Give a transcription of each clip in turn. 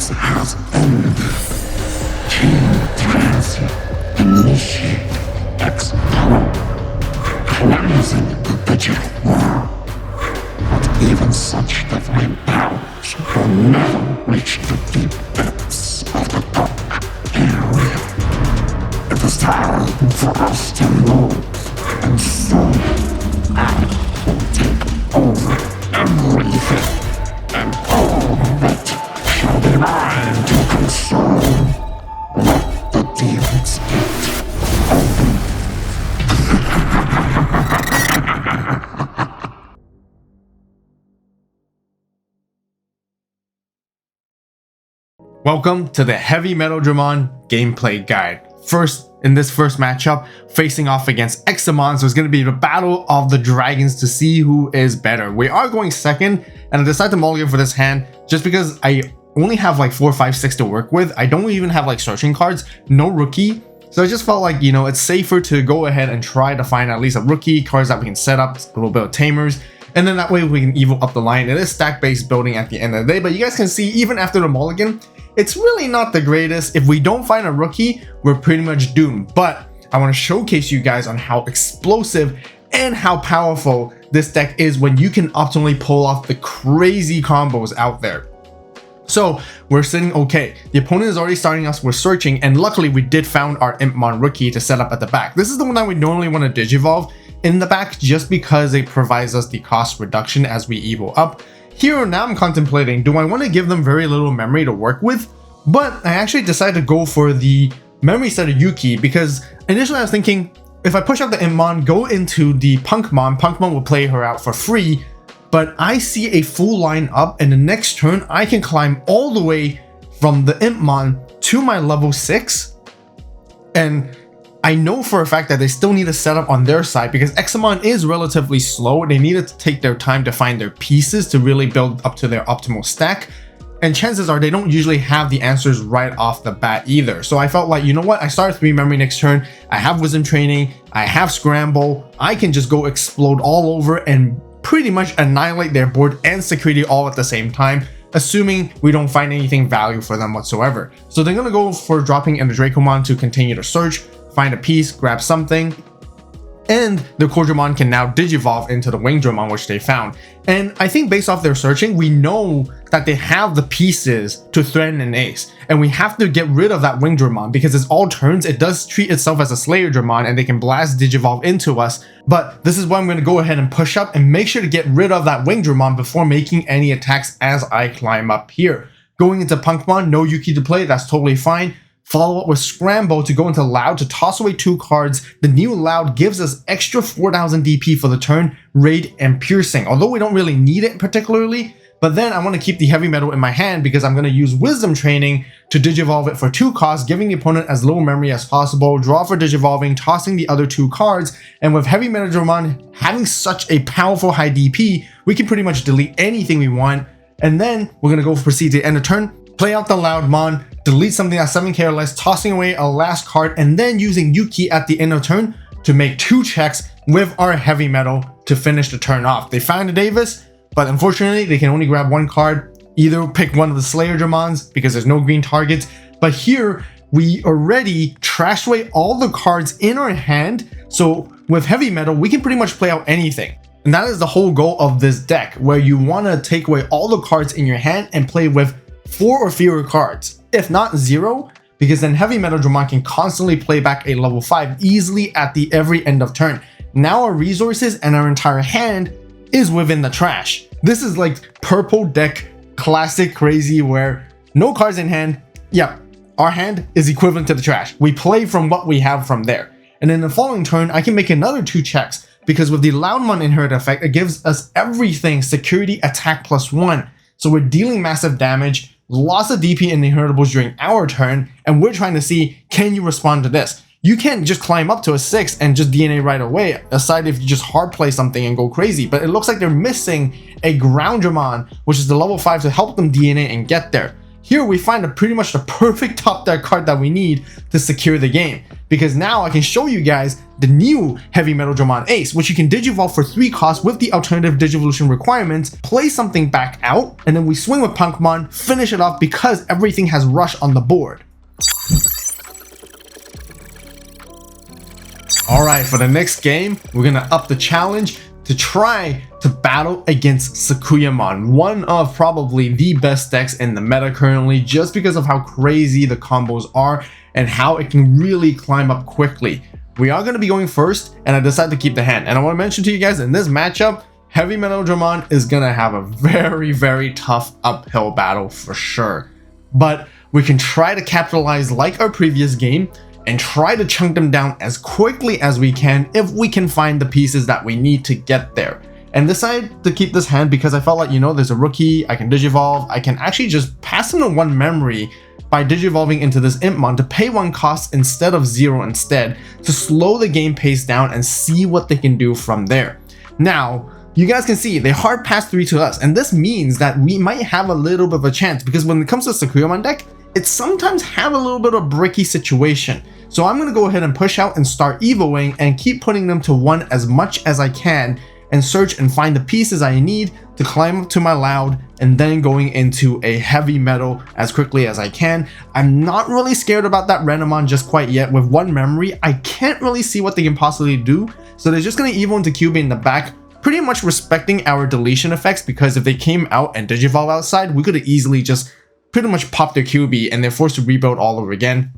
Eclipse has ended. King Transit initiate explode, cleansing the digital world. But even such divine powers will never reach the deep depths of the dark area. It is time for us to move, and soon I will take over everything, and all of it shall be mine to consume. Let the demon's gate open. Welcome to the HeavyMetaldramon gameplay guide. In this first matchup, facing off against Examon, so it's going to be the battle of the dragons to see who is better. We are going second, and I decided to mulligan for this hand just because I only have like 4, 5, 6 to work with. I don't even have like searching cards, no rookie. So I just felt like, you know, it's safer to go ahead and try to find at least a rookie, cards that we can set up, a little bit of tamers, and then that way we can evil up the line. It is stack-based building at the end of the day, but you guys can see even after the mulligan, it's really not the greatest. If we don't find a rookie, we're pretty much doomed. But I want to showcase you guys on how explosive and how powerful this deck is when you can optimally pull off the crazy combos out there. So we're sitting okay. The opponent is already starting us with searching, and luckily we did found our impmon rookie to set up at the back. This is the one that we normally want to digivolve in the back just because it provides us the cost reduction as we evil up. Here now I'm contemplating, do I want to give them very little memory to work with? But I actually decided to go for the memory set of Yuki because initially I was thinking, if I push out the impmon, go into the Punkmon will play her out for free, but I see a full line up, and the next turn I can climb all the way from the impmon to my level 6, and I know for a fact that they still need a setup on their side because Examon is relatively slow. They needed to take their time to find their pieces to really build up to their optimal stack. And chances are they don't usually have the answers right off the bat either. So I felt like, you know what? I started 3 memory next turn. I have wisdom training. I have scramble. I can just go explode all over and pretty much annihilate their board and security all at the same time, assuming we don't find anything value for them whatsoever. So they're going to go for dropping in the Dracomon to continue to search, find a piece, grab something, and the Cordramon can now digivolve into the Wingdramon, which they found. And I think based off their searching, we know that they have the pieces to threaten an ace, and we have to get rid of that Wingdramon because it's all turns. It does treat itself as a Slayer Dramon, and they can blast digivolve into us. But this is why I'm going to go ahead and push up and make sure to get rid of that Wingdramon before making any attacks as I climb up here. Going into Punkmon, no Yuki to play, that's totally fine. Follow up with Scramble to go into Loud to toss away 2 cards. The new Loud gives us extra 4000 DP for the turn, Raid, and Piercing. Although we don't really need it particularly, but then I want to keep the heavy metal in my hand because I'm going to use Wisdom Training to digivolve it for 2 costs, giving the opponent as little memory as possible, draw for digivolving, tossing the other 2 cards, and with HeavyMetaldramon having such a powerful high DP, we can pretty much delete anything we want, and then we're going to go proceed to end the turn, play out the Loudmon, delete something that's 7k or less, tossing away a last card, and then using Yuki at the end of turn to make 2 checks with our heavy metal to finish the turn off. They found a Davis, but unfortunately they can only grab 1 card, either pick one of the Slayer Dramons because there's no green targets. But here we already trashed away all the cards in our hand, so with heavy metal we can pretty much play out anything. And that is the whole goal of this deck, where you want to take away all the cards in your hand and play with 4 or fewer cards, if not 0, because then HeavyMetaldramon can constantly play back a level 5 easily at the every end of turn. Now our resources and our entire hand is within the trash. This is like purple deck classic crazy where no cards in hand. Yeah, our hand is equivalent to the trash. We play from what we have from there. And in the following turn, I can make another 2 checks because with the Loudmon inherit effect, it gives us everything security attack +1. So we're dealing massive damage, lots of DP in the inheritables during our turn, and we're trying to see, can you respond to this? You can't just climb up to a 6 and just DNA right away, aside if you just hard play something and go crazy. But it looks like they're missing a Ground Dramon, which is the level 5 to help them DNA and get there. here we find pretty much the perfect top deck card that we need to secure the game. Because now I can show you guys the new HeavyMetaldramon Ace, which you can Digivolve for 3 costs with the alternative Digivolution requirements, play something back out, and then we swing with Punkmon, finish it off because everything has Rush on the board. Alright, for the next game, we're gonna up the challenge to try to battle against Sakuyamon, one of probably the best decks in the meta currently, just because of how crazy the combos are and how it can really climb up quickly. We are going to be going first, and I decided to keep the hand. And I want to mention to you guys, in this matchup, HeavyMetaldramon is going to have a very tough uphill battle for sure. But we can try to capitalize like our previous game and try to chunk them down as quickly as we can if we can find the pieces that we need to get there. And decided to keep this hand because I felt like, you know, there's a rookie, I can Digivolve, I can actually just pass into 1 memory by Digivolving into this impmon to pay 1 cost instead of 0 instead, to slow the game pace down and see what they can do from there. Now, you guys can see they hard pass 3 to us, and this means that we might have a little bit of a chance, because when it comes to Sakuyamon deck, it sometimes have a little bit of a bricky situation. So I'm going to go ahead and push out and start evoing and keep putting them to 1 as much as I can, and search and find the pieces I need to climb up to my loud, and then going into a heavy metal as quickly as I can. I'm not really scared about that Renamon just quite yet. With 1 memory, I can't really see what they can possibly do, so they're just going to evo into QB in the back, pretty much respecting our deletion effects, because if they came out and Digivolve outside, we could have easily just pretty much popped their QB and they're forced to rebuild all over again.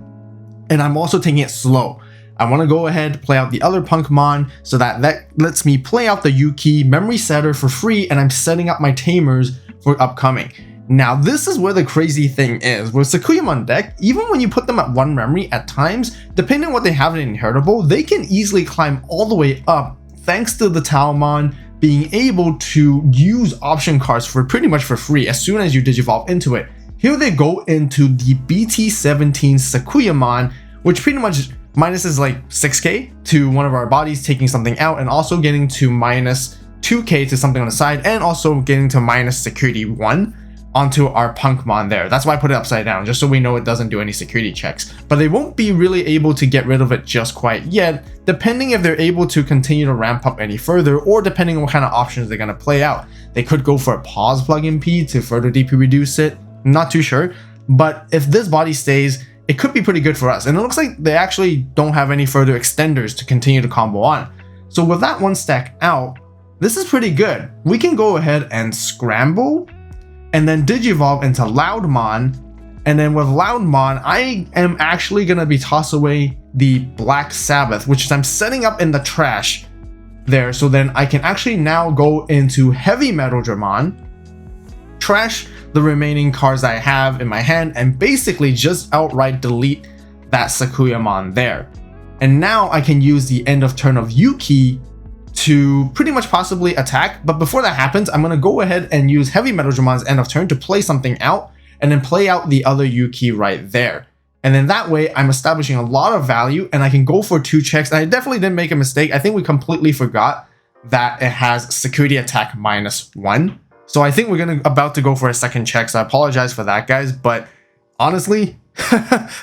And I'm also taking it slow. I want to go ahead, play out the other Punkmon, so that lets me play out the Yuki memory setter for free, and I'm setting up my tamers for upcoming. Now, this is where the crazy thing is. With Sakuyamon deck, even when you put them at 1 memory, at times, depending on what they have in Inheritable, they can easily climb all the way up thanks to the Talmon being able to use option cards for pretty much for free as soon as you Digivolve into it. Here they go into the BT17 Sakuyamon, which pretty much minuses like 6k to one of our bodies, taking something out, and also getting to minus 2k to something on the side, and also getting to minus security 1 onto our Punkmon there. That's why I put it upside down, just so we know it doesn't do any security checks. But they won't be really able to get rid of it just quite yet, depending if they're able to continue to ramp up any further, or depending on what kind of options they're going to play out. They could go for a pause plug MP to further DP reduce it, not too sure. But if this body stays, it could be pretty good for us. And it looks like they actually don't have any further extenders to continue to combo on. So with that 1 stack out, this is pretty good. We can go ahead and scramble and then Digivolve into Loudmon. And then with Loudmon, I am actually going to be toss away the Black Sabbath, which I'm setting up in the trash there. So then I can actually now go into HeavyMetaldramon, trash the remaining cards I have in my hand, and basically just outright delete that Sakuyamon there. And now I can use the end of turn of Yuki to pretty much possibly attack. But before that happens, I'm going to go ahead and use HeavyMetaldramon's end of turn to play something out, and then play out the other Yuki right there. And then that way I'm establishing a lot of value, and I can go for 2 checks. And I definitely didn't make a mistake. I think we completely forgot that it has security attack -1. So I think we're about to go for a 2nd check, so I apologize for that, guys. But honestly,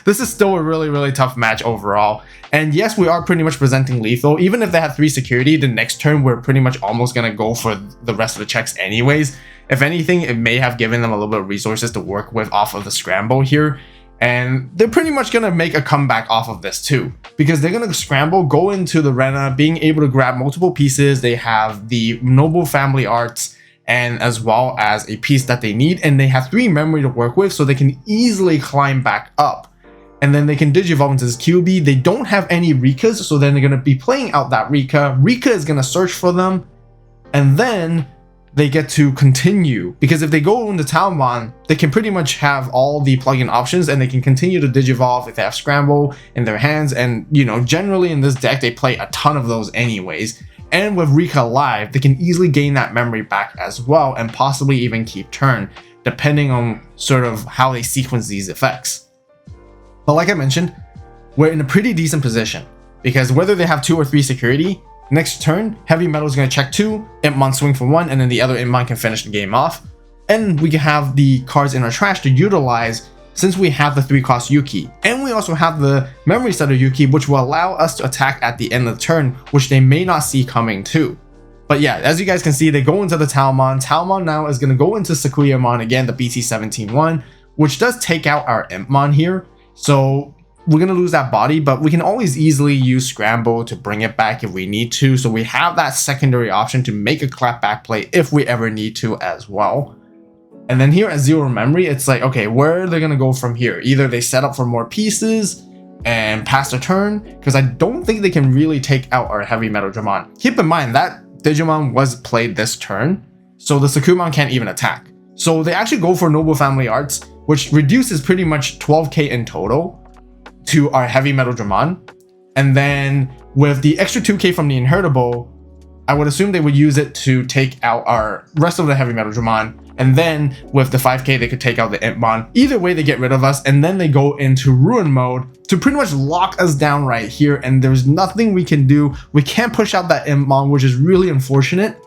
this is still a really tough match overall. And yes, we are pretty much presenting lethal. Even if they have 3 security, the next turn we're pretty much almost going to go for the rest of the checks anyways. If anything, it may have given them a little bit of resources to work with off of the scramble here. And they're pretty much going to make a comeback off of this too, because they're going to scramble, go into the Rena, being able to grab multiple pieces. They have the Noble Family Arts, and as well as a piece that they need, and they have 3 memory to work with, so they can easily climb back up. And then they can Digivolve into this QB. They don't have any Rikas, so then they're going to be playing out that Rika. Rika is going to search for them, and then they get to continue, because if they go into Talmon, they can pretty much have all the plugin options, and they can continue to Digivolve if they have Scramble in their hands. And you know, generally in this deck they play a ton of those anyways. And with Rika alive, they can easily gain that memory back as well, and possibly even keep turn, depending on sort of how they sequence these effects. But like I mentioned, we're in a pretty decent position, because whether they have 2 or 3 security, next turn, Heavy Metal is going to check 2, Impmon swing for 1, and then the other Impmon can finish the game off. and we can have the cards in our trash to utilize since we have the 3-cost Yuki. And we also have the memory setter Yuki, which will allow us to attack at the end of the turn, which they may not see coming too. But yeah, as you guys can see, they go into the Talmon. Talmon now is going to go into Sakuyamon again, the BT17-1, which does take out our impmon here. So we're going to lose that body, but we can always easily use Scramble to bring it back if we need to. So we have that secondary option to make a clapback play if we ever need to as well. And then here at 0 memory, it's like, okay, where are they going to go from here? Either they set up for more pieces and pass the turn, because I don't think they can really take out our HeavyMetaldramon. Keep in mind that Digimon was played this turn, so the Sakuyamon can't even attack. So they actually go for Noble Family Arts, which reduces pretty much 12k in total to our HeavyMetaldramon. And then with the extra 2k from the Inheritable, I would assume they would use it to take out our rest of the HeavyMetaldramon. And then with the 5k, they could take out the impmon. Either way, they get rid of us, and then they go into ruin mode to pretty much lock us down right here. And there's nothing we can do. We can't push out that impmon, which is really unfortunate.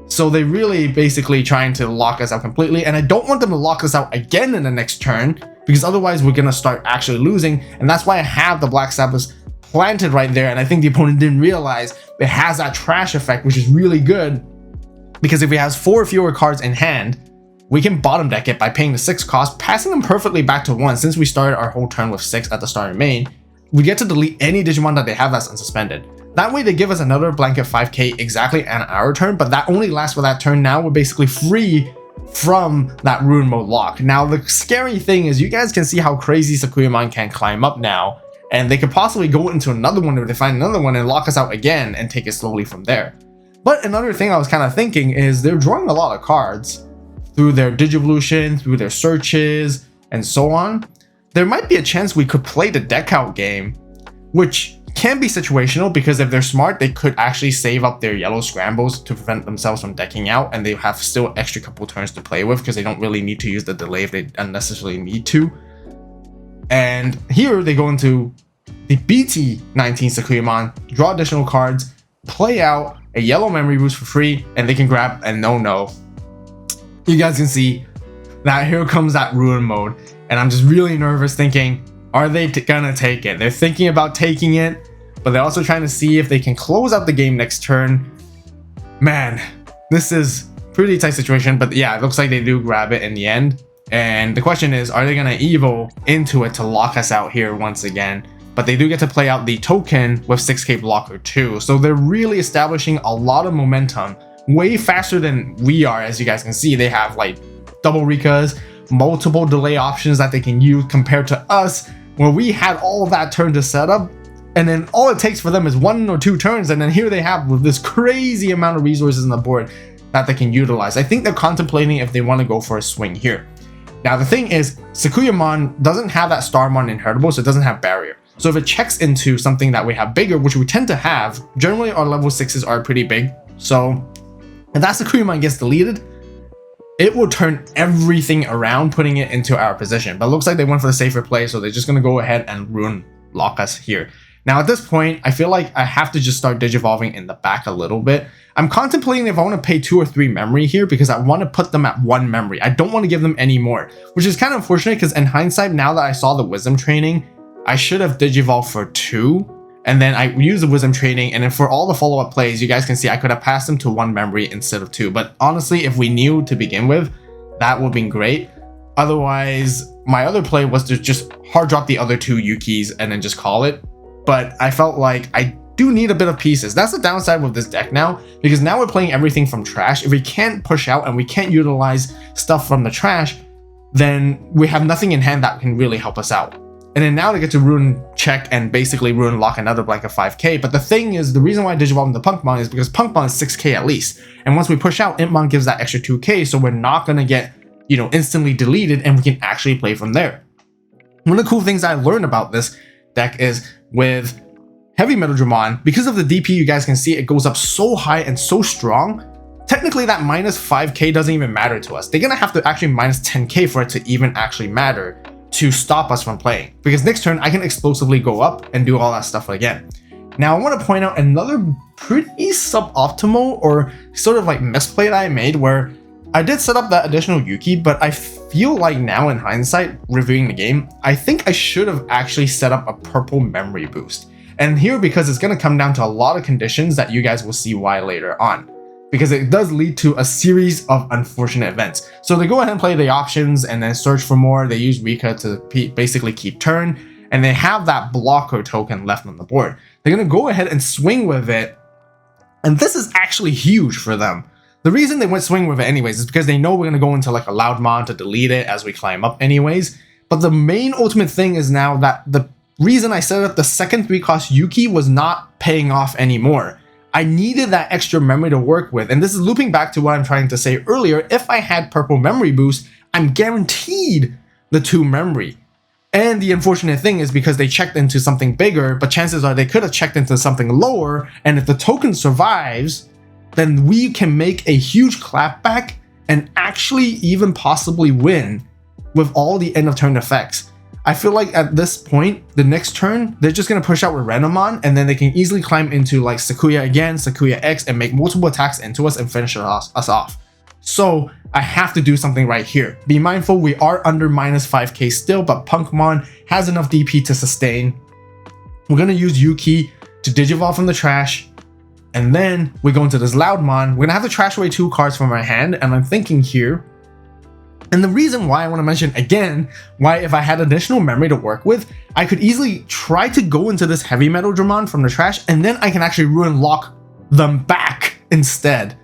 So they really basically trying to lock us out completely. And I don't want them to lock us out again in the next turn, because otherwise we're going to start actually losing. And that's why I have the Black Sabbath planted right there. And I think the opponent didn't realize it has that trash effect, which is really good. Because if he has 4 fewer cards in hand, we can bottom deck it by paying the 6 cost, passing them perfectly back to 1. Since we started our whole turn with 6 at the start of main, we get to delete any Digimon that they have that's unsuspended. That way they give us another blanket 5k exactly on our turn, but that only lasts for that turn. Now we're basically free from that ruin mode lock. Now the scary thing is you guys can see how crazy Sakuyamon can climb up now, and they could possibly go into another one if they find another one and lock us out again and take it slowly from there. But another thing I was kind of thinking is they're drawing a lot of cards through their Digivolution, through their searches, and so on. There might be a chance we could play the deck out game, which can be situational, because if they're smart, they could actually save up their yellow scrambles to prevent themselves from decking out, and they have still extra couple turns to play with, because they don't really need to use the delay if they unnecessarily need to. And here they go into the BT19 Sakuyamon, draw additional cards, play out a yellow memory boost for free, and they can grab a no. You guys can see that here comes that ruin mode, and I'm just really nervous thinking, are they gonna take it? They're thinking about taking it, but they're also trying to see if they can close out the game next turn. Man, this is pretty tight situation, but yeah, it looks like they do grab it in the end. And the question is, are they gonna evo into it to lock us out here once again? But they do get to play out the token with 6k blocker too. So they're really establishing a lot of momentum, way faster than we are. As you guys can see, they have like double Rikas, multiple delay options that they can use compared to us, where we had all of that turn to set up. And then all it takes for them is 1 or 2 turns. And then here they have with this crazy amount of resources on the board that they can utilize. I think they're contemplating if they want to go for a swing here. Now the thing is, Sakuyamon doesn't have that Starmon inheritable, so it doesn't have barrier. So if it checks into something that we have bigger, which we tend to have, generally our level 6s are pretty big. So if that Sakuyamon gets deleted, it will turn everything around, putting it into our position. But it looks like they went for the safer play, so they're just going to go ahead and ruin lock us here. Now at this point, I feel like I have to just start digivolving in the back a little bit. I'm contemplating if I want to pay 2 or 3 memory here, because I want to put them at 1 memory. I don't want to give them any more, which is kind of unfortunate, because in hindsight, now that I saw the wisdom training, I should have digivolved for 2, and then I used the wisdom training, and then for all the follow-up plays, you guys can see I could have passed them to 1 memory instead of 2. But honestly, if we knew to begin with, that would have been great. Otherwise, my other play was to just hard drop the other 2 Yukis and then just call it. But I felt like I do need a bit of pieces. That's the downside with this deck now, because now we're playing everything from trash. If we can't push out and we can't utilize stuff from the trash, then we have nothing in hand that can really help us out. And then now they get to ruin check and basically ruin lock another blank of 5k. But the thing is, the reason why I digivolved into Punkmon is because Punkmon is 6k at least. And once we push out, Impmon gives that extra 2k, so we're not going to get, instantly deleted, and we can actually play from there. One of the cool things I learned about this deck is with HeavyMetaldramon, because of the DP, you guys can see it goes up so high and so strong. Technically, that minus 5k doesn't even matter to us. They're going to have to actually minus 10k for it to even actually matter to stop us from playing. Because next turn, I can explosively go up and do all that stuff again. Now, I want to point out another pretty suboptimal or sort of like misplay that I made, where I did set up that additional Yuki, but I feel like now in hindsight, reviewing the game, I think I should have actually set up a purple memory boost. And here, because it's going to come down to a lot of conditions that you guys will see why later on. Because it does lead to a series of unfortunate events. So they go ahead and play the options and then search for more. They use Rika to basically keep turn, and they have that blocker token left on the board. They're going to go ahead and swing with it, and this is actually huge for them. The reason they went swing with it anyways is because they know we're going to go into like a Loudmon to delete it as we climb up anyways. But the main ultimate thing is now that the reason I set up the second 3-cost Yuki was not paying off anymore. I needed that extra memory to work with, and this is looping back to what I'm trying to say earlier. If I had purple memory boost, I'm guaranteed the 2 memory. And the unfortunate thing is because they checked into something bigger, but chances are they could have checked into something lower, and if the token survives, then we can make a huge clapback and actually even possibly win with all the end of turn effects. I feel like at this point, the next turn, they're just going to push out with Renamon, and then they can easily climb into like Sakuya again, Sakuya X, and make multiple attacks into us and finish us off. So I have to do something right here. Be mindful, we are under minus 5k still, but Punkmon has enough DP to sustain. We're going to use Yuki to Digivolve from the trash, and then we go into this Loudmon. We're going to have to trash away 2 cards from our hand, and I'm thinking here, and the reason why I want to mention again, why if I had additional memory to work with, I could easily try to go into this HeavyMetaldramon from the trash, and then I can actually ruin lock them back instead,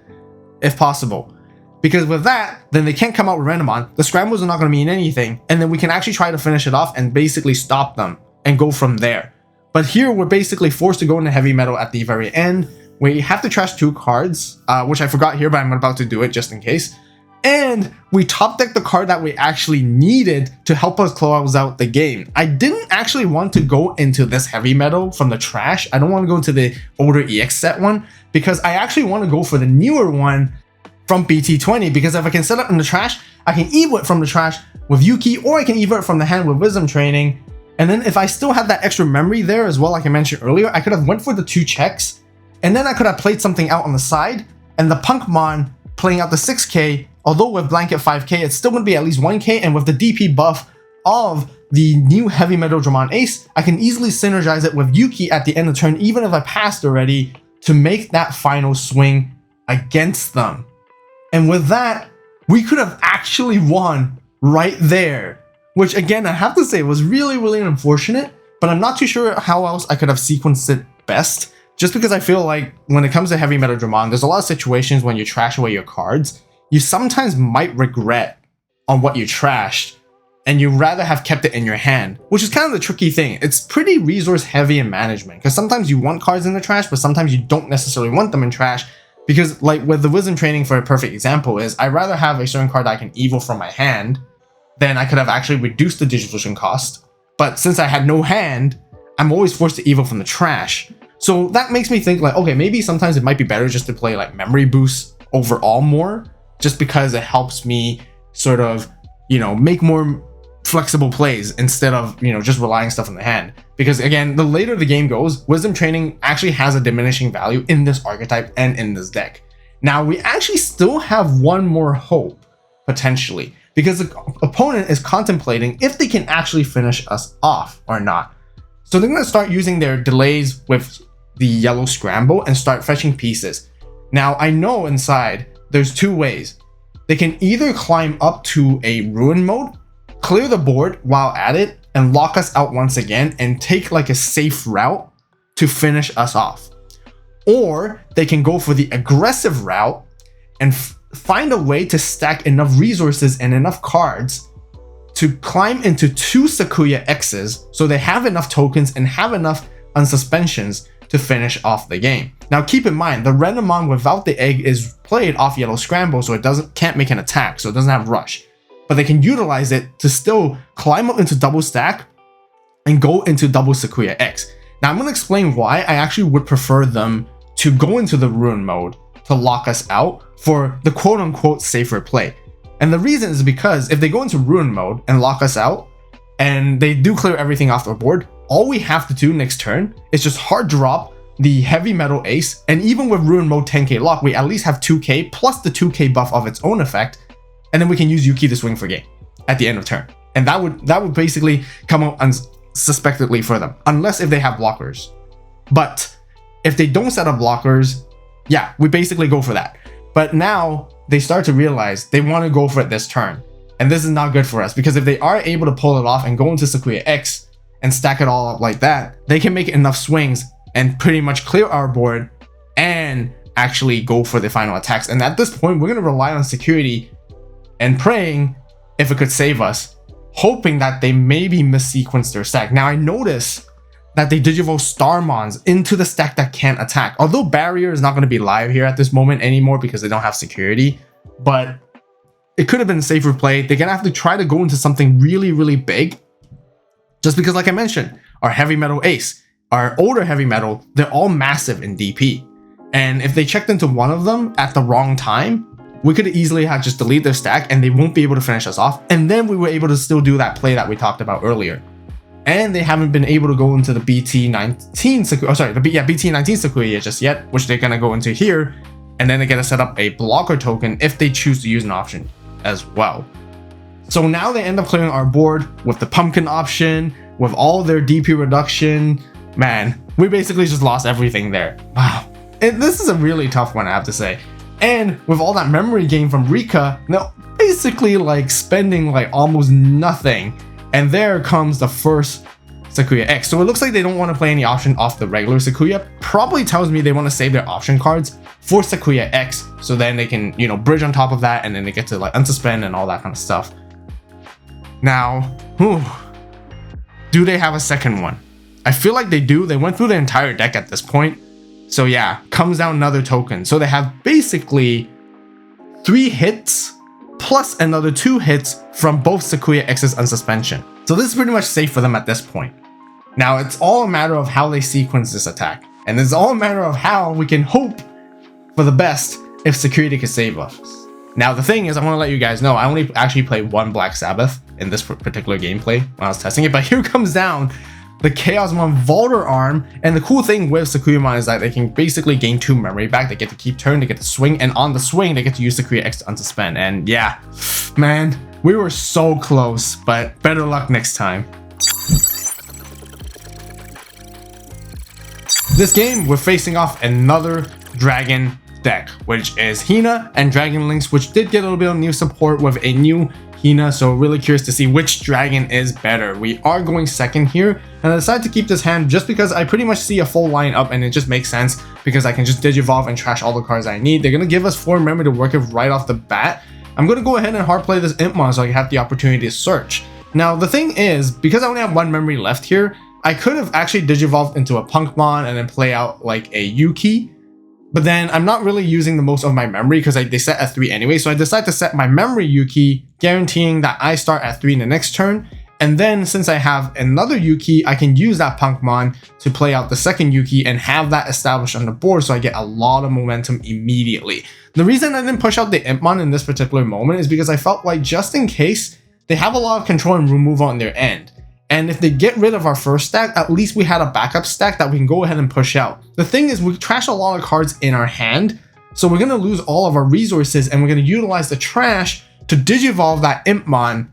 if possible. Because with that, then they can't come out with Renamon, the scrambles are not going to mean anything, and then we can actually try to finish it off and basically stop them and go from there. But here, we're basically forced to go into Heavy Metal at the very end. We have to trash 2 cards, which I forgot here, but I'm about to do it just in case. And we top deck the card that we actually needed to help us close out the game. I didn't actually want to go into this Heavy Metal from the trash. I don't want to go into the older EX set one, because I actually want to go for the newer one from BT20, because if I can set up in the trash, I can EVO it from the trash with Yuki, or I can EVO it from the hand with Wisdom Training. And then if I still had that extra memory there as well, like I mentioned earlier, I could have went for the 2 checks, and then I could have played something out on the side, and the Punkmon playing out the 6k, although with blanket 5k, it's still going to be at least 1k, and with the DP buff of the new HeavyMetaldramon Ace, I can easily synergize it with Yuki at the end of the turn, even if I passed already, to make that final swing against them. And with that, we could have actually won right there, which again, I have to say was really, really unfortunate, but I'm not too sure how else I could have sequenced it best, just because I feel like when it comes to HeavyMetaldramon, there's a lot of situations when you trash away your cards, you sometimes might regret on what you trashed, and you'd rather have kept it in your hand, which is kind of the tricky thing. It's pretty resource heavy in management, because sometimes you want cards in the trash, but sometimes you don't necessarily want them in trash, because like with the Wisdom Training, for a perfect example, is I'd rather have a certain card that I can EVO from my hand, then I could have actually reduced the Digivolution cost. But since I had no hand, I'm always forced to EVO from the trash. So that makes me think like, okay, maybe sometimes it might be better just to play like memory boosts overall more, just because it helps me sort of, you know, make more flexible plays instead of, you know, just relying stuff in the hand. Because again, the later the game goes, Wisdom Training actually has a diminishing value in this archetype and in this deck. Now, we actually still have one more hope, potentially, because the opponent is contemplating if they can actually finish us off or not. So they're going to start using their delays with the yellow scramble and start fetching pieces. Now, I know inside there's 2 ways. They can either climb up to a ruin mode, clear the board while at it, and lock us out once again and take like a safe route to finish us off. Or they can go for the aggressive route and find a way to stack enough resources and enough cards to climb into 2 Sakuya X's so they have enough tokens and have enough unsuspensions to finish off the game. Now keep in mind, the Renamon without the egg is played off yellow scramble, so it can't make an attack, so it doesn't have rush. But they can utilize it to still climb up into double stack and go into double Sakuya X. Now I'm going to explain why I actually would prefer them to go into the ruin mode to lock us out for the quote-unquote safer play. And the reason is because if they go into ruin mode and lock us out, and they do clear everything off the board, all we have to do next turn is just hard drop the Heavy Metal Ace, and even with Ruin Mode 10k lock, we at least have 2k plus the 2k buff of its own effect, and then we can use Yuki to swing for game at the end of turn. And that would basically come out unsuspectedly for them, unless if they have blockers. But if they don't set up blockers, yeah, we basically go for that. But now they start to realize they want to go for it this turn. And this is not good for us, because if they are able to pull it off and go into Sakuya X and stack it all up like that, they can make enough swings and pretty much clear our board and actually go for the final attacks. And at this point, we're going to rely on security and praying if it could save us, hoping that they maybe missequence their stack. Now I notice that they Digivolve Starmons into the stack that can't attack. Although Barrier is not going to be live here at this moment anymore because they don't have security, but it could have been a safer play. They're going to have to try to go into something really, really big, just because, like I mentioned, our Heavy Metal Ace, our older Heavy Metal, they're all massive in DP. And if they checked into one of them at the wrong time, we could easily have just delete their stack and they won't be able to finish us off. And then we were able to still do that play that we talked about earlier. And they haven't been able to go into the BT19 Sakuya just yet, which they're going to go into here. And then they're going to set up a blocker token if they choose to use an option as well. So now they end up clearing our board with the pumpkin option, with all their DP reduction. Man, we basically just lost everything there. Wow. And this is a really tough one, I have to say. And with all that memory gain from Rika, now basically like spending like almost nothing. And there comes the first Sakuya X. So it looks like they don't want to play any option off the regular Sakuya. Probably tells me they want to save their option cards for Sakuya X. So then they can, you know, bridge on top of that and then they get to like unsuspend and all that kind of stuff. Now, do they have a second one? I feel like they do. They went through the entire deck at this point. So yeah, comes down another token. So they have basically 3 hits plus another 2 hits from both Sakuya X's unsuspension. So this is pretty much safe for them at this point. Now it's all a matter of how they sequence this attack. And it's all a matter of how we can hope for the best if security can save us. Now the thing is, I want to let you guys know, I only actually played 1 Black Sabbath in this particular gameplay when I was testing it. But here comes down the Chaosmon Vaulter Arm, and the cool thing with Sakuyamon is that they can basically gain 2 memory back. They get to keep turn, they get to swing, and on the swing they get to use Sakuya X to unsuspend. And yeah, man, we were so close, but better luck next time. This game, we're facing off another dragon deck, which is Hina and Dragon Links, which did get a little bit of new support with a new Hina, so really curious to see which dragon is better. We are going second here, and I decided to keep this hand just because I pretty much see a full line up and it just makes sense because I can just Digivolve and trash all the cards I need. They're going to give us 4 memory to work with right off the bat. I'm going to go ahead and hard play this Impmon so I have the opportunity to search. Now the thing is, because I only have 1 memory left here, I could have actually Digivolved into a Punkmon and then play out like a Yuki. But then I'm not really using the most of my memory because they set at 3 anyway. So I decided to set my memory Yuki, guaranteeing that I start at 3 in the next turn. And then since I have another Yuki, I can use that Punkmon to play out the second Yuki and have that established on the board so I get a lot of momentum immediately. The reason I didn't push out the Impmon in this particular moment is because I felt like just in case, they have a lot of control and removal on their end. And if they get rid of our first stack, at least we had a backup stack that we can go ahead and push out. The thing is, we trash a lot of cards in our hand, so we're going to lose all of our resources and we're going to utilize the trash to Digivolve that Impmon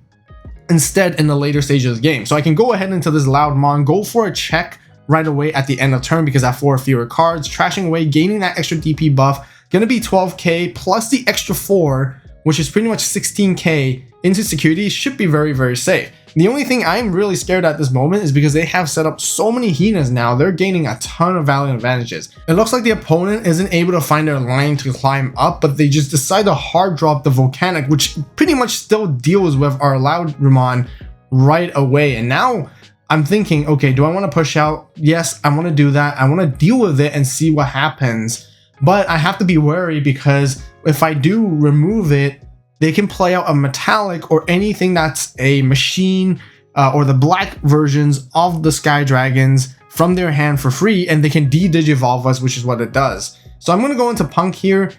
instead in the later stages of the game. So I can go ahead into this Loudmon, go for a check right away at the end of turn because I have 4 fewer cards, trashing away, gaining that extra DP buff, going to be 12k plus the extra 4, which is pretty much 16k into security, should be very, very safe. The only thing I'm really scared at this moment is because they have set up so many Hinas now, they're gaining a ton of value advantages. It looks like the opponent isn't able to find their line to climb up, but they just decide to hard drop the Volcanic, which pretty much still deals with our Loudmon right away. And now I'm thinking, okay, do I want to push out? Yes, I want to do that. I want to deal with it and see what happens. But I have to be wary because if I do remove it, they can play out a metallic or anything that's a machine or the black versions of the Sky Dragons from their hand for free, and they can de-Digivolve us, which is what it does. So I'm going to go into Punk here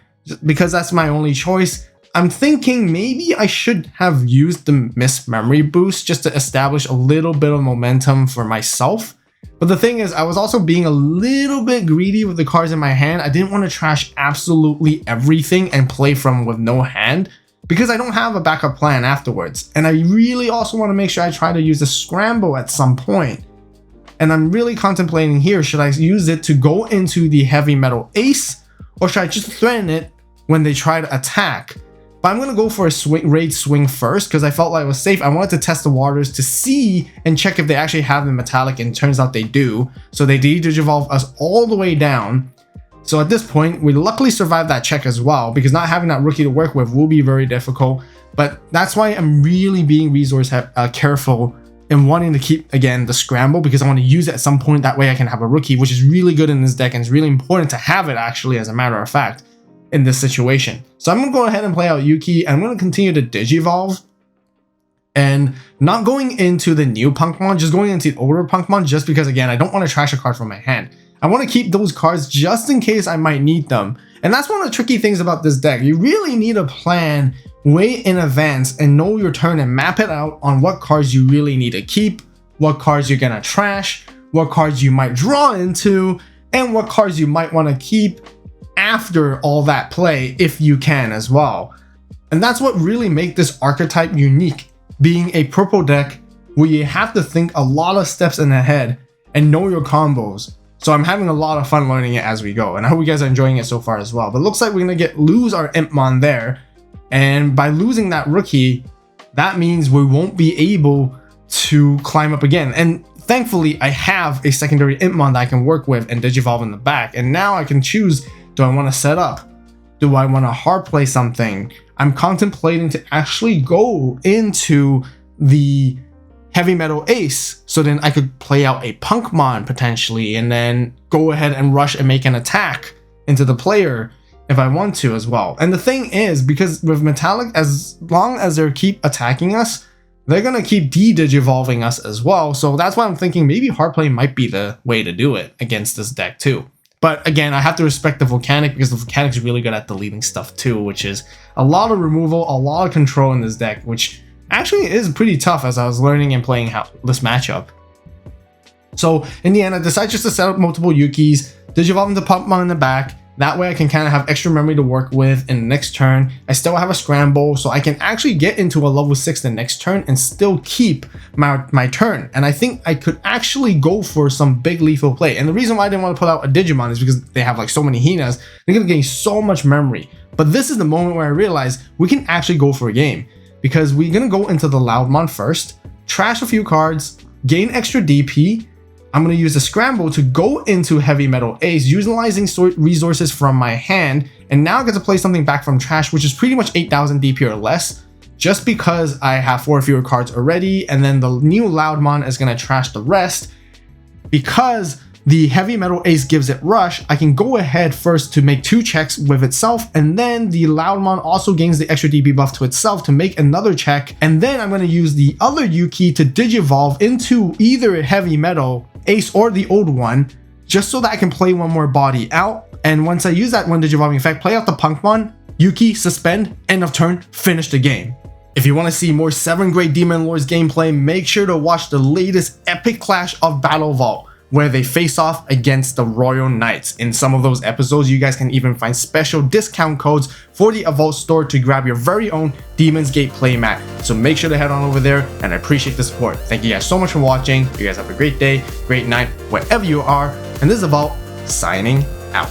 because that's my only choice. I'm thinking maybe I should have used the Miss Memory Boost just to establish a little bit of momentum for myself. But the thing is, I was also being a little bit greedy with the cards in my hand. I didn't want to trash absolutely everything and play from with no hand, because I don't have a backup plan afterwards. And I really also want to make sure I try to use a scramble at some point. And I'm really contemplating here, should I use it to go into the heavy metal ace, or should I just threaten it when they try to attack? But I'm going to go for a raid swing first, because I felt like it was safe. I wanted to test the waters to see and check if they actually have the metallic, and it turns out they do. So they Digivolve us all the way down. So at this point, we luckily survived that check as well, because not having that rookie to work with will be very difficult. But that's why I'm really being resource careful and wanting to keep, again, the scramble, because I want to use it at some point. That way I can have a rookie, which is really good in this deck, and it's really important to have it, actually, as a matter of fact, in this situation. So I'm going to go ahead and play out Yuki. I'm going to continue to Digivolve, and not going into the new Punkmon, just going into the older Punkmon, just because, again, I don't want to trash a card from my hand. I want to keep those cards just in case I might need them. And that's one of the tricky things about this deck. You really need a plan way in advance and know your turn and map it out on what cards you really need to keep, what cards you're gonna trash, what cards you might draw into, and what cards you might want to keep after all that play, if you can as well. And that's what really makes this archetype unique, being a purple deck where you have to think a lot of steps in ahead and know your combos. So I'm having a lot of fun learning it as we go, and I hope you guys are enjoying it so far as well. But it looks like we're gonna lose our impmon there, and by losing that rookie, that means we won't be able to climb up again. And thankfully, I have a secondary impmon that I can work with and Digivolve in the back. And now I can choose, do I want to set up? Do I want to hard play something? I'm contemplating to actually go into the heavy metal ace, so then I could play out a Punkmon potentially, and then go ahead and rush and make an attack into the player if I want to as well. And the thing is, because with metallic, as long as they keep attacking us, they're gonna keep de-digivolving us as well. So that's why I'm thinking maybe hard play might be the way to do it against this deck too. But again, I have to respect the Volcanic, because the Volcanic is really good at deleting stuff too, which is a lot of removal, a lot of control in this deck, which actually is pretty tough as I was learning and playing this matchup. So in the end, I decided just to set up multiple Yukis, Digivolve into Punkmon in the back. That way I can kind of have extra memory to work with in the next turn. I still have a scramble, so I can actually get into a level 6 the next turn and still keep my turn. And I think I could actually go for some big lethal play. And the reason why I didn't want to put out a Digimon is because they have like so many Hinas, they're gonna gain so much memory. But this is the moment where I realized we can actually go for a game, because we're gonna go into the Loudmon first, trash a few cards, gain extra DP. I'm going to use the scramble to go into heavy metal ace, utilizing resources from my hand, and now I get to play something back from trash, which is pretty much 8,000 DP or less, just because I have 4 fewer cards already. And then the new Loudmon is going to trash the rest. Because the heavy metal ace gives it rush, I can go ahead first to make 2 checks with itself, and then the Loudmon also gains the extra DP buff to itself to make another check. And then I'm going to use the other Yuki to Digivolve into either a heavy metal ace or the old one, just so that I can play one more body out. And once I use that one Digivolving effect, play out the Punkmon, Yuki, suspend, end of turn, finish the game. If you want to see more 7 Great Demon Lords gameplay, make sure to watch the latest epic clash of Battle Vault, where they face off against the Royal Knights. In some of those episodes, you guys can even find special discount codes for the AVAULT store to grab your very own Demon's Gate playmat. So make sure to head on over there, and I appreciate the support. Thank you guys so much for watching. You guys have a great day, great night, wherever you are. And this is AVAULT signing out.